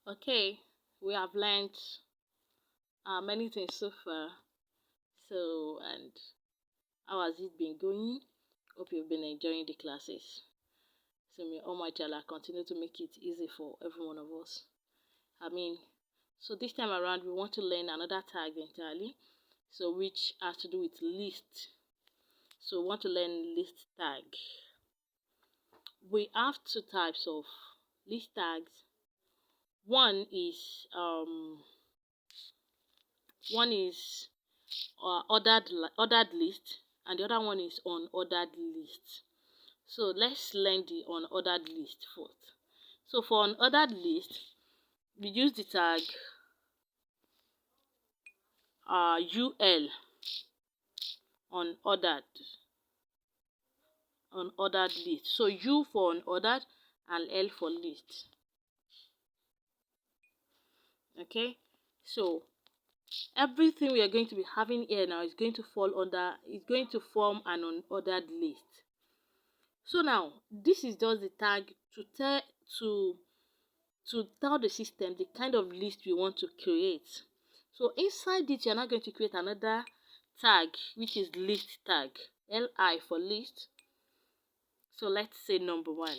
Okay, we have learned many things so far. So, and how has it been going? Hope you've been enjoying the classes. So, may Almighty Allah continue to make it easy for every one of us. So this time around, we want to learn another tag entirely. So, which has to do with list. So, we want to learn list tag. We have two types of list tags. One is ordered list, and the other one is unordered list. So let's learn the unordered list first. So for unordered list, we use the tag UL, unordered list. So U for unordered and L for list. Okay, so everything we are going to be having here now is going to form an unordered list. So now this is just the tag to tell the system the kind of list we want to create. So inside it, you're now going to create another tag, which is list tag, li for list. So let's say number 1.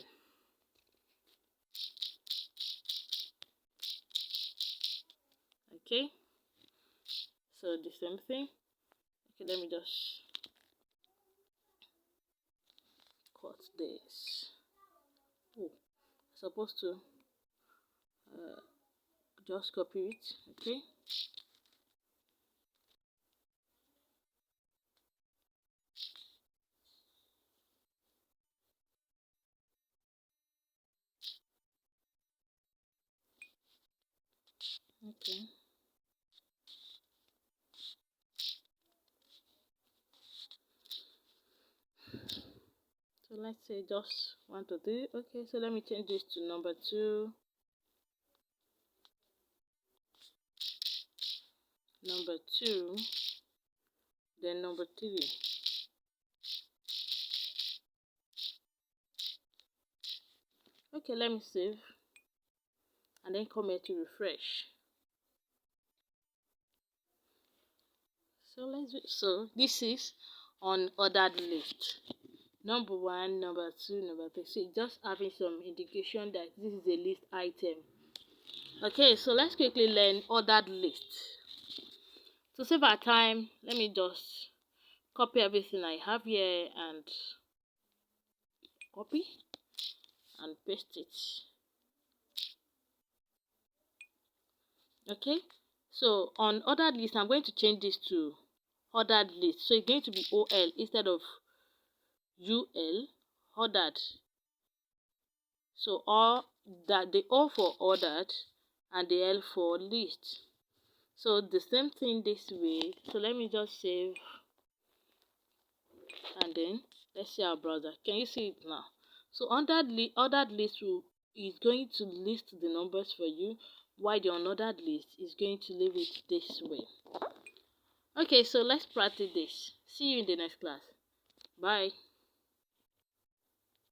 Okay, so the same thing. Okay, let me just cut this. Oh, supposed to just copy it. Okay, okay. So let's say just 1 to 3. Okay, so let me change this to number 2, then number 3. Okay, let me save and then come here to refresh. So this is unordered list. Number 1, number 2, number 3. So just having some indication that this is a list item. Okay, so let's quickly learn ordered list. To save our time, let me just copy everything I have here and copy and paste it. Okay, so on ordered list, I'm going to change this to ordered list. So it's going to be OL instead of UL, ordered. So the O for ordered and the L for list. So the same thing this way. So let me just save and then let's see our browser. Can you see it now? So ordered list is going to list the numbers for you, while the unordered list is going to leave it this way. Okay, so let's practice this. See you in the next class. Bye.